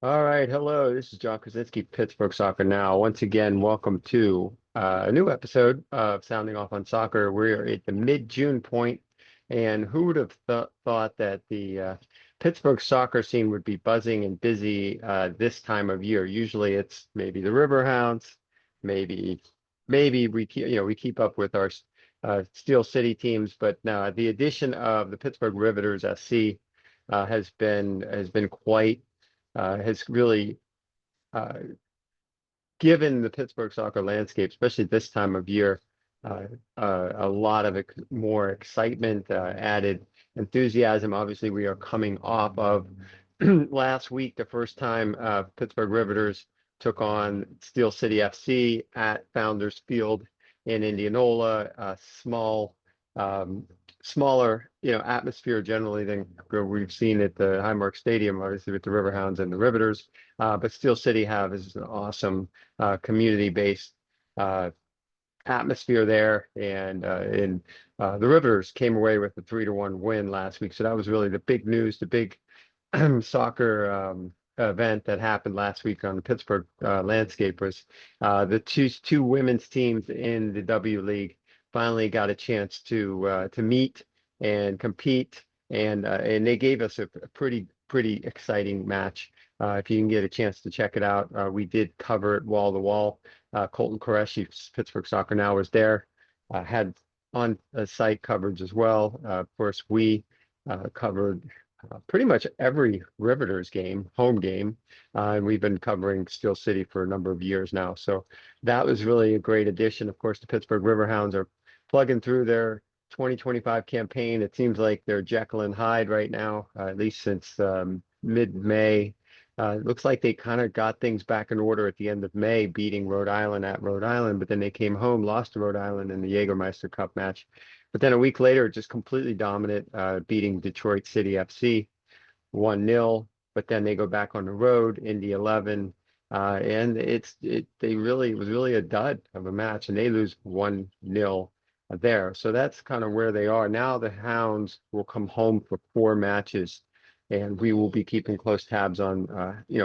All right, hello. This is John Krysinsky, Pittsburgh Soccer Now. Once again, welcome to a new episode of Sounding Off on Soccer. We're at the mid-June point, and who would have thought that the Pittsburgh soccer scene would be buzzing and busy this time of year? Usually, it's maybe the Riverhounds, maybe we keep up with our Steel City teams, but now the addition of the Pittsburgh Riveters SC has been quite has really uh, given the Pittsburgh soccer landscape, especially this time of year, a lot of more excitement, added enthusiasm. Obviously, we are coming off of last week, the first time Pittsburgh Riveters took on Steel City FC at Founders Field in Indianola, a um, smaller, atmosphere generally than we've seen at the Highmark Stadium, obviously with the Riverhounds and the Riveters. But Steel City have is an awesome community-based uh, atmosphere there, and the Riveters came away with a 3-1 win last week. So that was really the big news, the big soccer event that happened last week on the Pittsburgh landscape was the two women's teams in the W League finally got a chance to meet and compete, and they gave us a pretty exciting match. If you can get a chance to check it out, we did cover it wall to wall. Colton Qureshi, Pittsburgh Soccer Now, was there, had on site coverage as well. Of course, we covered pretty much every Riveters game, home game, and we've been covering Steel City for a number of years now. So that was really a great addition. Of course, the Pittsburgh Riverhounds are plugging through their 2025 campaign. It seems like they're Jekyll and Hyde right now, at least since mid-May. It looks like they kind of got things back in order at the end of May, beating Rhode Island at Rhode Island, but then they came home, lost to Rhode Island in the Jägermeister Cup match. But then a week later, just completely dominant, beating Detroit City FC 1-0. But then they go back on the road, Indy 11, and it was really a dud of a match, and they lose 1-0 there. So that's kind of where they are now. The Hounds will come home for 4 matches, and we will be keeping close tabs on,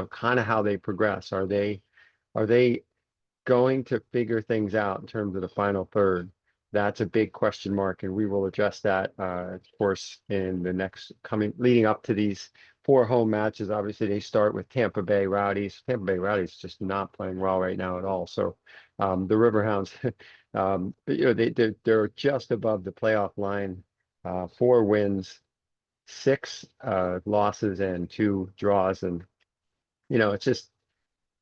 kind of how they progress. Are they going to figure things out in terms of the final third? That's a big question mark, and we will address that, of course, in the next coming leading up to these 4 home matches. Obviously, they start with Tampa Bay Rowdies. Tampa Bay Rowdies just not playing well right now at all. So the Riverhounds, they're just above the playoff line, 4 wins, 6 losses, and 2 draws, and it's just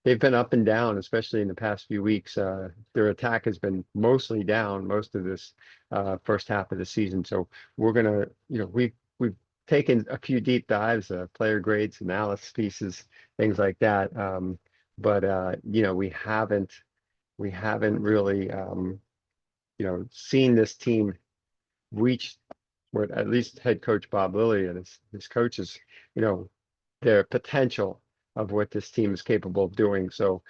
they've been up and down, especially in the past few weeks. Their attack has been mostly down most of this first half of the season. So we're gonna, we've taken a few deep dives, player grades, analysis pieces, things like that. But we haven't really seen this team reach what at least head coach Bob Lilly and his coaches, you know, their potential of what this team is capable of doing. So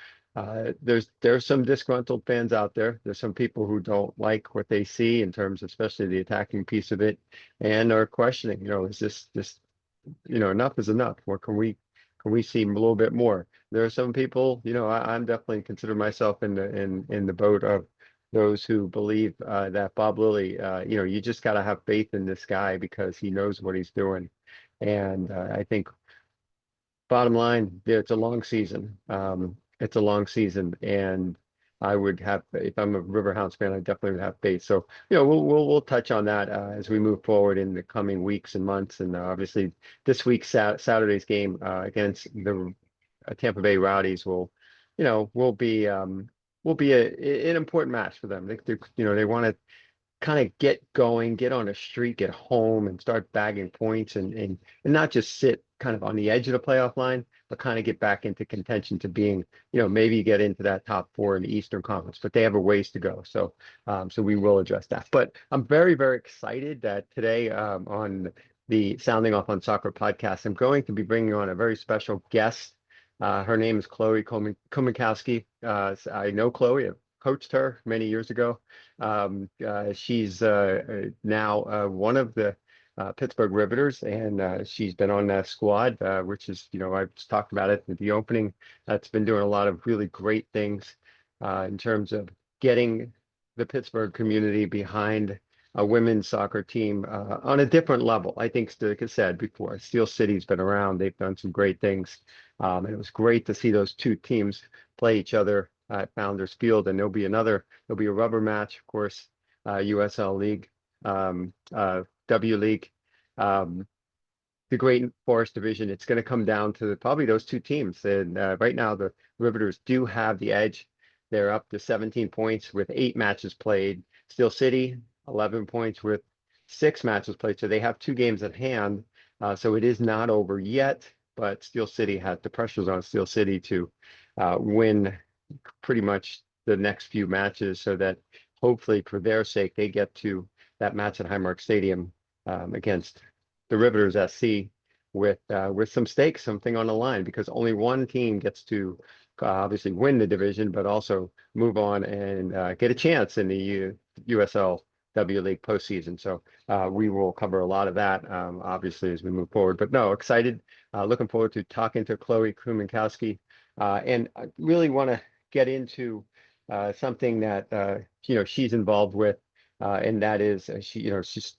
there's some disgruntled fans out there. There's some people who don't like what they see in terms, especially the attacking piece of it, and are questioning, is this enough is enough? Or can we see a little bit more? There are some people, I'm definitely consider myself in the boat of those who believe that Bob Lilly, you just got to have faith in this guy because he knows what he's doing. And I think bottom line, it's a long season. It's a long season, and I would have, if I'm a Riverhounds fan, I definitely would have faith. So, we'll touch on that as we move forward in the coming weeks and months. And obviously, this week's Saturday's game against the Tampa Bay Rowdies will be an important match for them. They want to kind of get going, get on a streak, get home, and start bagging points, and not just sit kind of on the edge of the playoff line, but kind of get back into contention to being, maybe get into that top 4 in the Eastern Conference. But they have a ways to go, so we will address that. But I'm very, very excited that today, on the Sounding Off on Soccer podcast, I'm going to be bringing on a very special guest. Her name is Chloe Kuminkoski. I know Chloe. I've coached her many years ago. She's now one of the Pittsburgh Riveters, and she's been on that squad, which is, I've just talked about it at the opening. That's been doing a lot of really great things in terms of getting the Pittsburgh community behind a women's soccer team on a different level. I think, like I said before, Steel City's been around. They've done some great things. And it was great to see those two teams play each other at Founders Field. And there'll be a rubber match, of course, USL League, W League, um, the Great Forest Division. It's going to come down to probably those two teams. And right now, the Riveters do have the edge. They're up to 17 points with 8 matches played. Steel City, 11 points with 6 matches played. So they have 2 games at hand. So it is not over yet, but Steel City has the pressures on Steel City to win pretty much the next few matches so that hopefully for their sake, they get to that match at Highmark Stadium against the Riveters SC with some stakes, something on the line, because only one team gets to obviously win the division, but also move on and get a chance in the USL W League postseason. So we will cover a lot of that, obviously, as we move forward. But no, excited, looking forward to talking to Chloe Kuminkoski, and I really want to get into something that she's involved with, and that is she's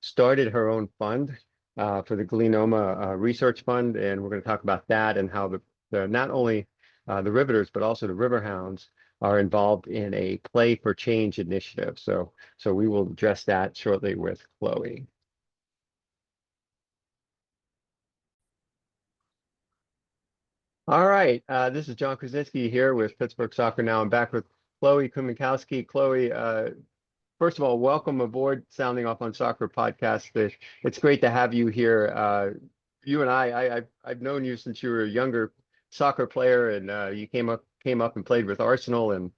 started her own fund for the Glioma Research Fund, and we're going to talk about that and how the not only the Riveters but also the Riverhounds are involved in a Play for Change initiative. So we will address that shortly with Chloe. All right, this is John Krysinsky here with Pittsburgh Soccer Now. I'm back with Chloe Kuminkoski. Chloe, first of all, welcome aboard Sounding Off on Soccer podcast. It's great to have you here. You and I've known you since you were a younger soccer player, and you came up and played with Arsenal, and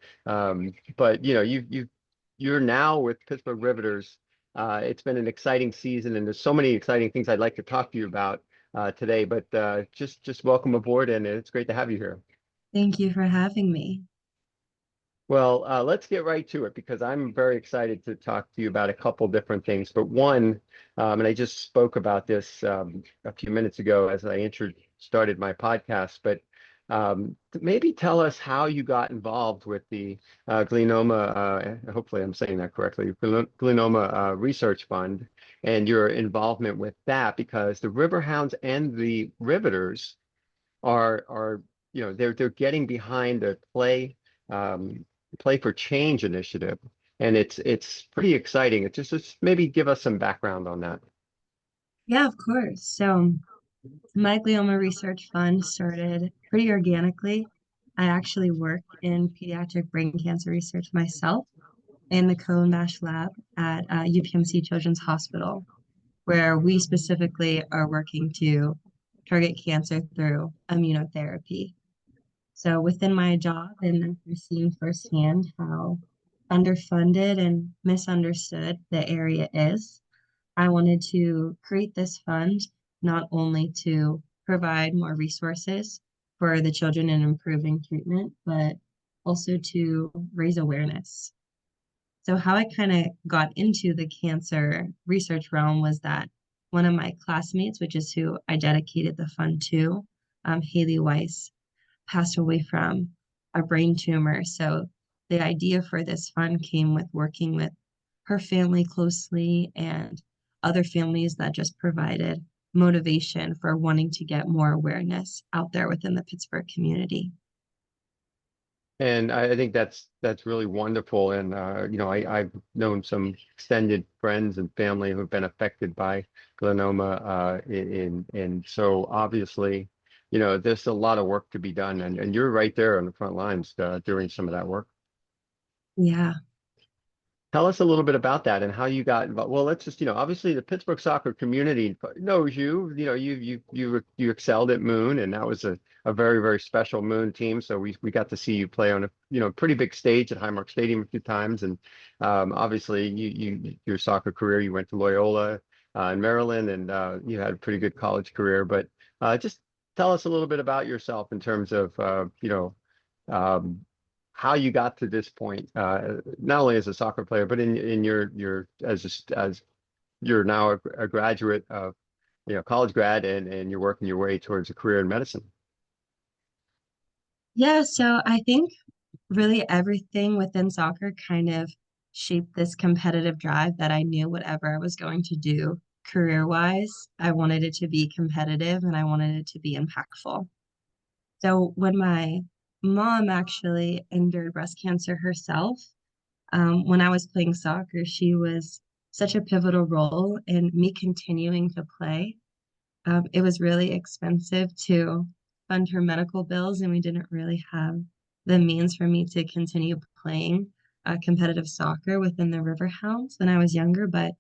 but you're now with Pittsburgh Riveters. It's been an exciting season, and there's so many exciting things I'd like to talk to you about today. But just welcome aboard, and it's great to have you here. Thank you for having me. Well, let's get right to it because I'm very excited to talk to you about a couple different things. But one, and I just spoke about this a few minutes ago as I started my podcast, but maybe tell us how you got involved with the Glioma, hopefully I'm saying that correctly, Glioma Research Fund, and your involvement with that, because the Riverhounds and the Riveters are they're getting behind the Play for Change initiative, and it's pretty exciting. It just maybe give us some background on that. Yeah, of course. So my Glioma Research Fund started pretty organically. I actually work in pediatric brain cancer research myself in the Co-Bash lab at UPMC Children's Hospital, where we specifically are working to target cancer through immunotherapy. So within my job and seeing firsthand how underfunded and misunderstood the area is, I wanted to create this fund not only to provide more resources for the children in improving treatment, but also to raise awareness. So how I kind of got into the cancer research realm was that one of my classmates, which is who I dedicated the fund to, Haley Weiss, passed away from a brain tumor. So the idea for this fund came with working with her family closely and other families that just provided motivation for wanting to get more awareness out there within the Pittsburgh community. And I think that's really wonderful. And I've known some extended friends and family who've been affected by glioma, and so obviously, there's a lot of work to be done, and you're right there on the front lines doing some of that work. Yeah. Tell us a little bit about that and how you got involved. Well, let's just, obviously the Pittsburgh soccer community knows you. You excelled at Moon, and that was a very, very special Moon team. So we got to see you play on a pretty big stage at Highmark Stadium a few times. And obviously your soccer career, you went to Loyola in Maryland, and you had a pretty good college career. But just tell us a little bit about yourself in terms of um, how you got to this point, not only as a soccer player, but in your as you're now a graduate of, college grad, and you're working your way towards a career in medicine. Yeah, so I think really everything within soccer kind of shaped this competitive drive that I knew whatever I was going to do career-wise, I wanted it to be competitive and I wanted it to be impactful. So when my mom actually endured breast cancer herself, when I was playing soccer, she was such a pivotal role in me continuing to play. It was really expensive to fund her medical bills, and we didn't really have the means for me to continue playing competitive soccer within the Riverhounds when I was younger. But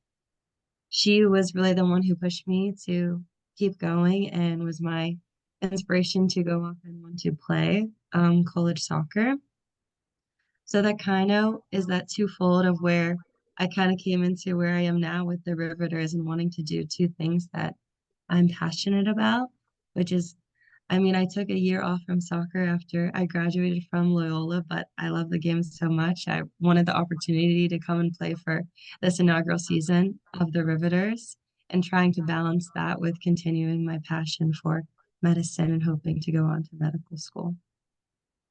she was really the one who pushed me to keep going and was my inspiration to go off and want to play college soccer. So that kind of is that twofold of where I kind of came into where I am now with the Riveters and wanting to do two things that I'm passionate about, which is, I mean, I took a year off from soccer after I graduated from Loyola, but I love the game so much. I wanted the opportunity to come and play for this inaugural season of the Riveters and trying to balance that with continuing my passion for medicine and hoping to go on to medical school.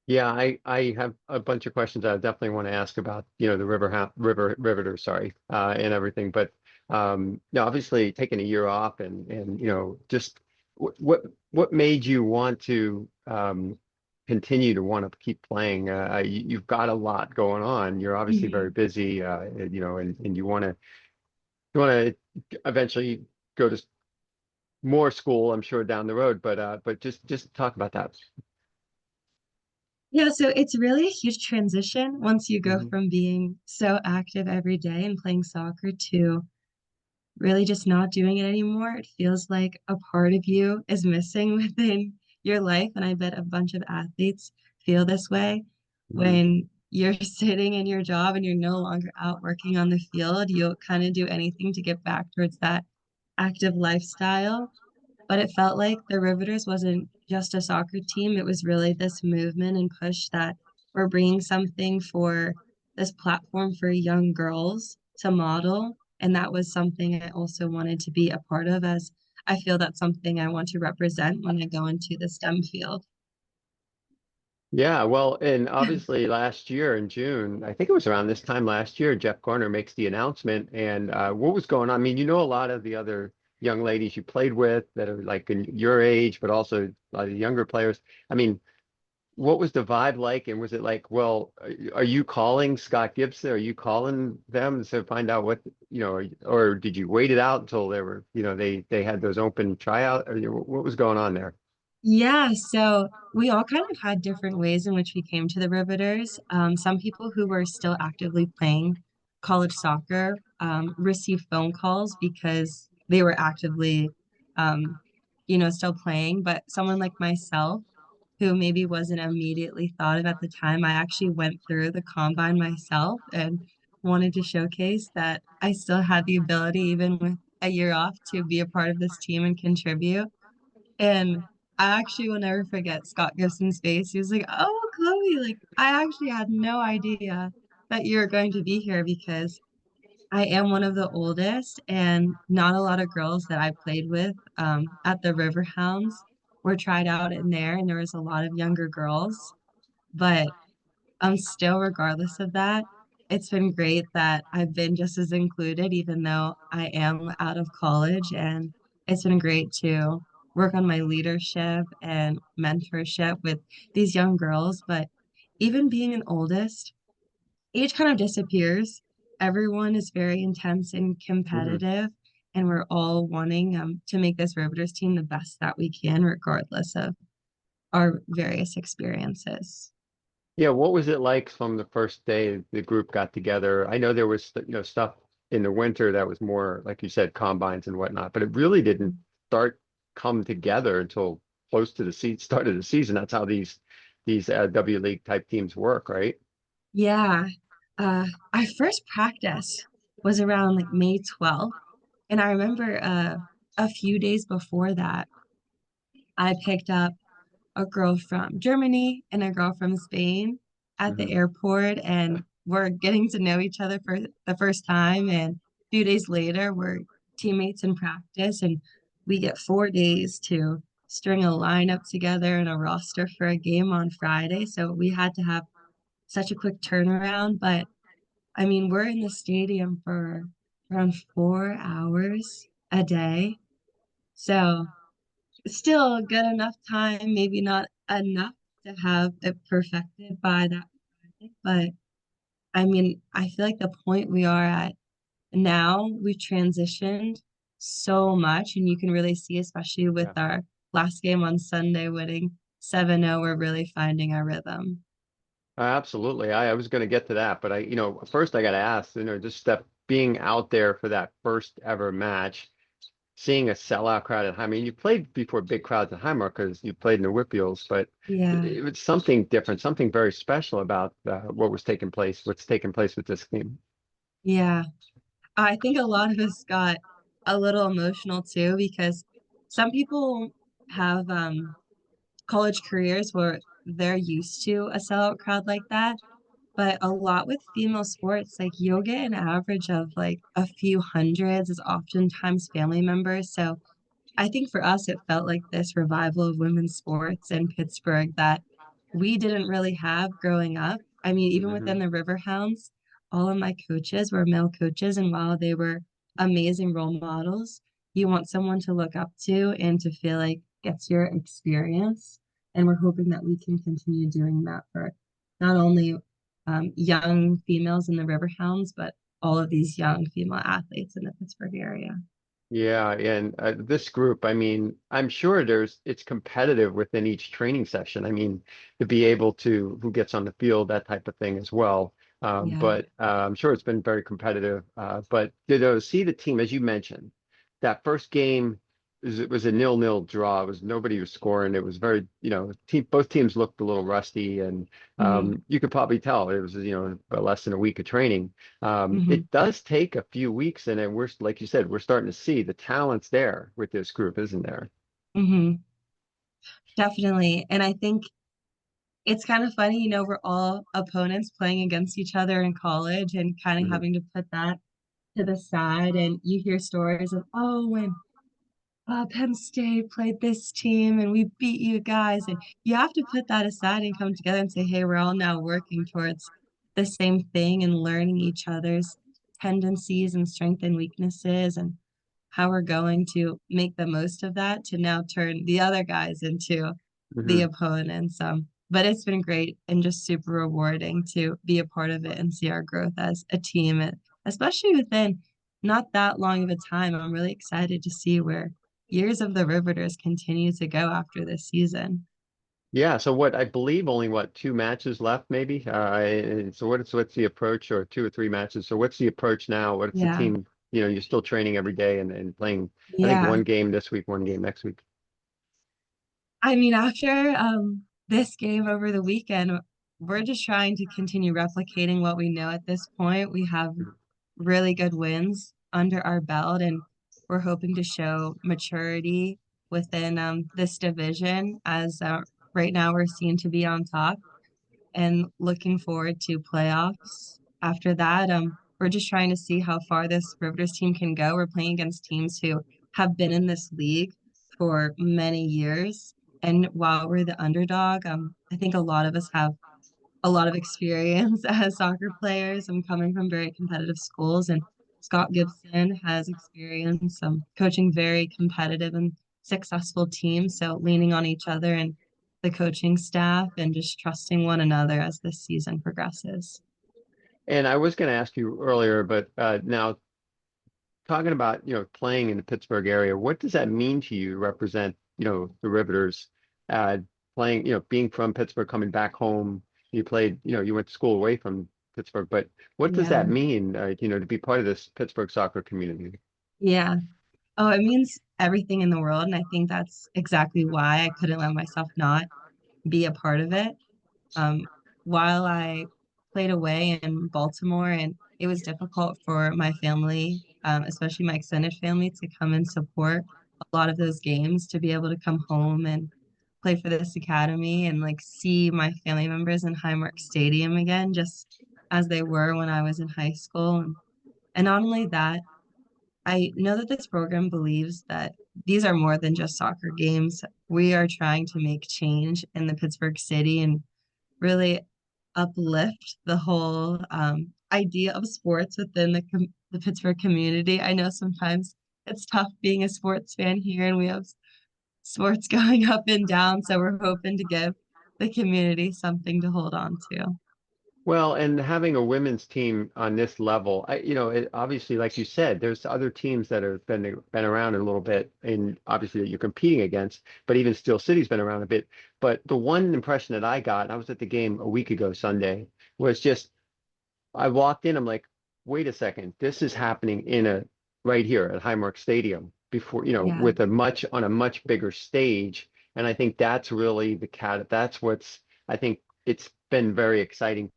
Yeah, I have a bunch of questions I definitely want to ask about, the Riveter, sorry, and everything. But no, obviously taking a year off and just what made you want to continue to want to keep playing? You've got a lot going on. You're obviously very Mhm. busy, and you want to eventually go to more school, I'm sure, down the road. But just talk about that. Yeah, so it's really a huge transition once you go Hmm. from being so active every day and playing soccer to really just not doing it anymore. It feels like a part of you is missing within your life. And I bet a bunch of athletes feel this way Hmm. when you're sitting in your job and you're no longer out working on the field. You'll kind of do anything to get back towards that active lifestyle. But it felt like the Riveters wasn't just a soccer team. It was really this movement and push that we're bringing something for this platform for young girls to model. And that was something I also wanted to be a part of, as I feel that's something I want to represent when I go into the STEM field. Yeah, well, and obviously last year in June, I think it was around this time last year, Jeff Garner makes the announcement. And what was going on? I mean, a lot of the other young ladies you played with that are like in your age, but also a lot of younger players. I mean, what was the vibe like? And was it like, well, are you calling Scott Gibson? Are you calling them to find out or did you wait it out until they were, they had those open tryout? Or, what was going on there? Yeah, so we all kind of had different ways in which we came to the Riveters. Some people who were still actively playing college soccer received phone calls because they were actively, um, still playing. But someone like myself, who maybe wasn't immediately thought of at the time, I actually went through the combine myself and wanted to showcase that I still had the ability, even with a year off, to be a part of this team and contribute. And I actually will never forget Scott Gibson's face. He was like, "Oh, Chloe, like I actually had no idea that you were going to be here because I am one of the oldest, and not a lot of girls that I played with at the Riverhounds were tried out in there, and there was a lot of younger girls. But still, regardless of that, it's been great that I've been just as included, even though I am out of college. And it's been great to work on my leadership and mentorship with these young girls. But even being an oldest, age kind of disappears. Everyone is very intense and Mhm. competitive, and we're all wanting to make this Riveters team the best that we can, regardless of our various experiences. Yeah, what was it like from the first day the group got together? I know there was, stuff in the winter that was more, like you said, combines and whatnot, but it really didn't start come together until close to the start of the season. That's how these W League type teams work, right? Yeah. Our first practice was around like May 12th. And I remember a few days before that, I picked up a girl from Germany and a girl from Spain at the Hmm. airport, and we're getting to know each other for the first time. And a few days later, we're teammates in practice, and we get 4 days to string a lineup together and a roster for a game on Friday. So we had to have such a quick turnaround. But I mean, we're in the stadium for around 4 hours a day. So still good enough time, maybe not enough to have it perfected by that Friday. But I mean, I feel like the point we are at now, we've transitioned so much, and you can really see, especially with Yeah. our last game on Sunday, winning 7-0, we're really finding our rhythm. Absolutely. I was going to get to that, but first I got to ask, just step being out there for that first ever match, seeing a sellout crowd at, I mean, you played before big crowds at Highmark because you played in the Whitfields, but Yeah, it was something different, something very special about what's taking place with this team. yeah. I think a lot of us got a little emotional too because some people have college careers where they're used to a sellout crowd like that. But a lot with female sports, like you'll get an average of like a few hundreds is oftentimes family members. So I think for us, it felt like this revival of women's sports in Pittsburgh that we didn't really have growing up. I mean, even Hmm. within the Riverhounds, all of my coaches were male coaches. And while they were amazing role models, you want someone to look up to and to feel like gets your experience. And we're hoping that we can continue doing that for not only young females in the Riverhounds, but all of these young female athletes in the Pittsburgh area. Yeah, and this group, I mean, I'm sure it's competitive within each training session. I mean, to be able to who gets on the field, that type of thing as well. Yeah. But I'm sure it's been very competitive. But see the team, as you mentioned, that first game it was a 0-0 draw. It was nobody was scoring. It was very, both teams looked a little rusty, and Hmm. you could probably tell it was, less than a week of training. Hmm. It does take a few weeks, and then like you said, we're starting to see the talents there with this group, isn't there? Hmm. Definitely. And I think it's kind of funny, we're all opponents playing against each other in college and kind of Hmm. having to put that to the side. And you hear stories of, oh, when Penn State played this team and we beat you guys. And you have to put that aside and come together and say, hey, we're all now working towards the same thing and learning each other's tendencies and strengths and weaknesses and how we're going to make the most of that to now turn the other guys into the Hmm. opponents. But it's been great and just super rewarding to be a part of it and see our growth as a team, and especially within not that long of a time. I'm really excited to see where years of the Riveters continue to go after this season. Yeah. So what I believe only two matches left, maybe. And so what's the approach, or two or three matches? So what's the approach now? What's the Yeah. team? You're still training every day and playing. I think Yeah. one game this week, one game next week. I mean, after this game over the weekend, we're just trying to continue replicating what we know at this point. We have really good wins under our belt, and we're hoping to show maturity within this division as right now we're seen to be on top and looking forward to playoffs. After that, we're just trying to see how far this Riveters team can go. We're playing against teams who have been in this league for many years. And while we're the underdog, I think a lot of us have a lot of experience as soccer players. I'm coming from very competitive schools, and Scott Gibson has experience coaching very competitive and successful teams. So leaning on each other and the coaching staff and just trusting one another as this season progresses. And I was going to ask you earlier, but now talking about, playing in the Pittsburgh area, what does that mean to you to represent, the Riveters, uh, playing, being from Pittsburgh, coming back home? You played, you went to school away from Pittsburgh, but what does Yeah. that mean, to be part of this Pittsburgh soccer community? Yeah. Oh, it means everything in the world. And I think that's exactly why I couldn't let myself not be a part of it. Um, while I played away in Baltimore, and it was difficult for my family, especially my extended family, to come and support a lot of those games, to be able to come home and play for this academy and like see my family members in Highmark Stadium again, just as they were when I was in high school. And not only that, I know that this program believes that these are more than just soccer games. We are trying to make change in the Pittsburgh city and really uplift the whole idea of sports within the Pittsburgh community. I know sometimes it's tough being a sports fan here, and we have sports going up and down. So we're hoping to give the community something to hold on to. Well, and having a women's team on this level, obviously, like you said, there's other teams that have been around a little bit, and obviously that you're competing against. But even Steel City's been around a bit. But the one impression that I got, I was at the game a week ago Sunday, was just I walked in, I'm like, wait a second, this is happening right here at Highmark Stadium before, Yeah. with on a much bigger stage. And I think that's really that's what's, I think it's been very exciting,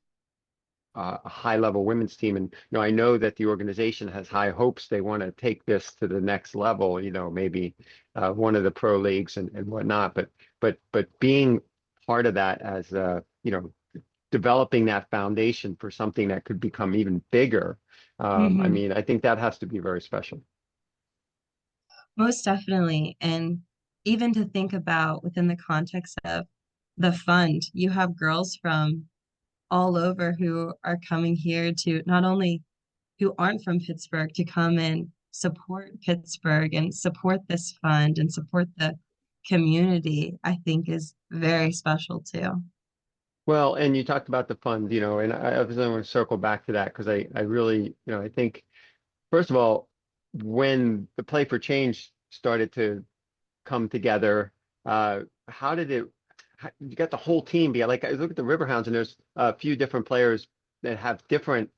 a high level women's team. And, I know that the organization has high hopes. They want to take this to the next level, maybe one of the pro leagues and whatnot. But being part of that as, developing that foundation for something that could become even bigger. I Hmm. mean, I think that has to be very special. Most definitely. And even to think about within the context of the fund, you have girls from all over who are coming here to not only who aren't from Pittsburgh to come and support Pittsburgh and support this fund and support the community, I think is very special too. Well, and you talked about the fund, and I was going to circle back to that because I really, I think, first of all, when the Play for Change started to come together, how did you got the whole team be like, I look at the Riverhounds and there's a few different players that have different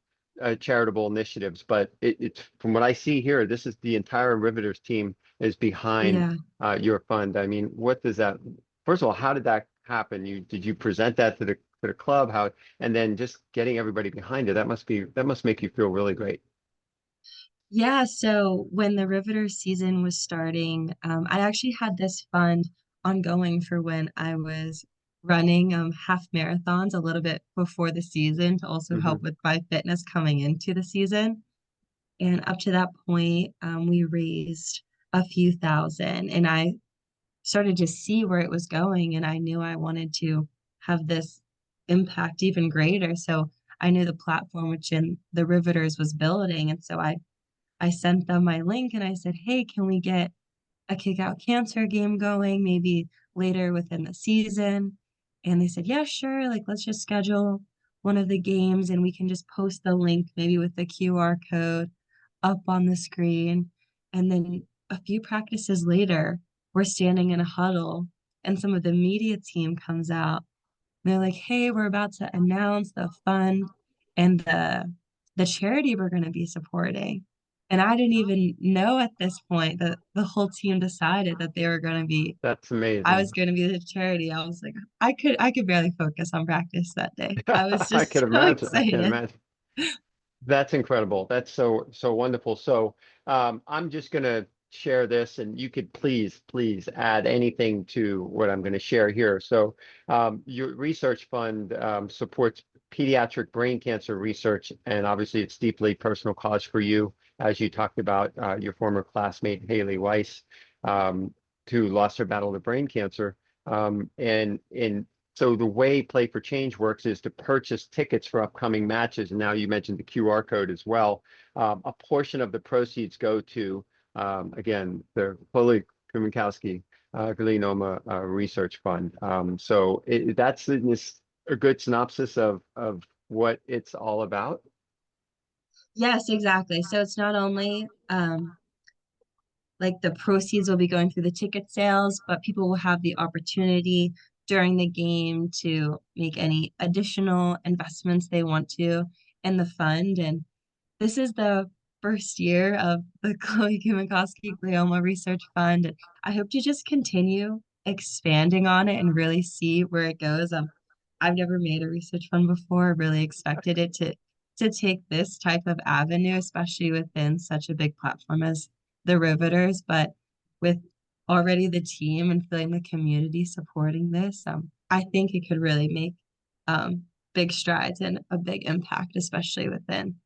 charitable initiatives, but it's from what I see here, this is the entire Riveters team is behind Yeah. your fund. I mean, what does that, first of all, how did that happen? Did you present that to the club? And then just getting everybody behind it, that must make you feel really great. Yeah, so when the Riveters season was starting, I actually had this fund ongoing for when I was running half marathons a little bit before the season to also Hmm. help with my fitness coming into the season. And up to that point, we raised a few thousand, and I started to see where it was going, and I knew I wanted to have this impact even greater. So I knew the platform which in the Riveters was building, and so I sent them my link and I said, hey, can we get a kick out cancer game going maybe later within the season? And they said, yeah, sure. Like, let's just schedule one of the games and we can just post the link maybe with the QR code up on the screen. And then a few practices later, we're standing in a huddle and some of the media team comes out. They're like, hey, we're about to announce the fund and the charity we're going to be supporting. And I didn't even know at this point that the whole team decided that they were going to be, That's I was amazing. going to be the charity. I was like, I could barely focus on practice that day. I was I just can so imagine. I can excited. imagine. That's incredible. That's so wonderful. So I'm just going to share this, and you could please add anything to what I'm going to share here. So your research fund supports pediatric brain cancer research, and obviously it's deeply personal cause for you, as you talked about your former classmate Haley Weiss, um, who lost her battle to brain cancer. And so the way Play for Change works is to purchase tickets for upcoming matches. And now you mentioned the QR code as well. A portion of the proceeds go to, again, the Chloe Kuminkoski Glioma Research Fund. So that's a good synopsis of what it's all about. Yes, exactly. So it's not only like the proceeds will be going through the ticket sales, but people will have the opportunity during the game to make any additional investments they want to in the fund. And this is the first year of the Chloe Kuminkoski Glioma Research Fund. And I hope to just continue expanding on it and really see where it goes. I've never made a research fund before. I really expected it to take this type of avenue, especially within such a big platform as the Riveters. But with already the team and feeling the community supporting this, I think it could really make big strides and a big impact, especially within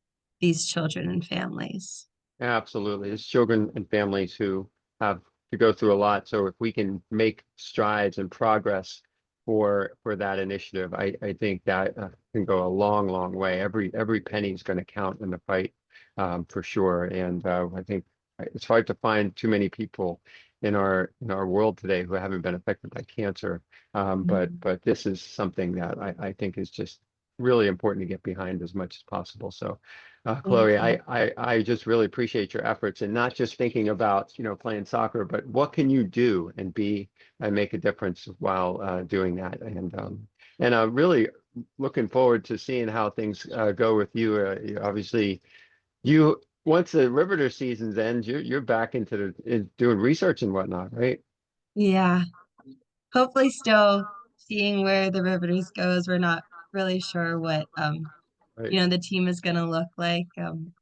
these children and families. Absolutely. It's children and families who have to go through a lot. So if we can make strides and progress for that initiative, I think that can go a long, long way. Every penny is going to count in the fight, for sure. And I think it's hard to find too many people in our world today who haven't been affected by cancer. But this is something that I think is just really important to get behind as much as possible. So Thank Chloe, you. I just really appreciate your efforts and not just thinking about, playing soccer, but what can you do and make a difference while doing that. And really looking forward to seeing how things go with you. Obviously, you once the Riveter seasons ends, you're back doing research and whatnot, right? Yeah, hopefully still seeing where the Riveters goes. We're not really sure what Right. the team is going to look like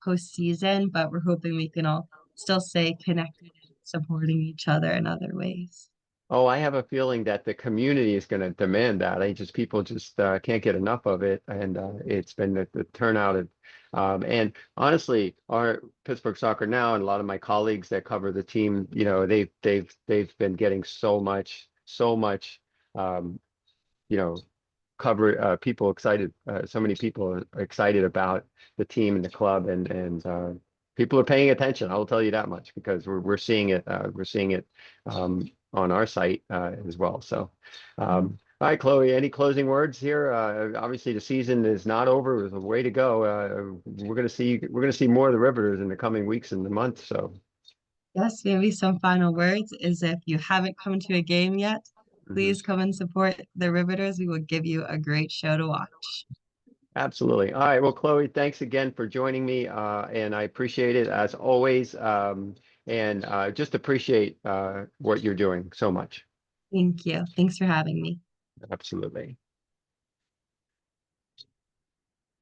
postseason, but we're hoping we can all still stay connected and supporting each other in other ways. Oh, I have a feeling that the community is going to demand that. People just can't get enough of it, and it's been the turnout and honestly, our Pittsburgh Soccer Now and a lot of my colleagues that cover the team, they've been getting so much, um, you know, cover people excited. So many people are excited about the team and the club, and people are paying attention. I will tell you that much because we're seeing it. We're seeing it on our site as well. So, all right, Chloe, any closing words here? Obviously, the season is not over. There's a way to go. We're gonna see more of the Riveters in the coming weeks and the months. So, Yes, maybe some final words is if you haven't come to a game yet, mhm. please come and support the Riveters. We will give you a great show to watch. Absolutely. All right. Well, Chloe, thanks again for joining me, and I appreciate it as always. And just appreciate what you're doing so much. Thank you. Thanks for having me. Absolutely.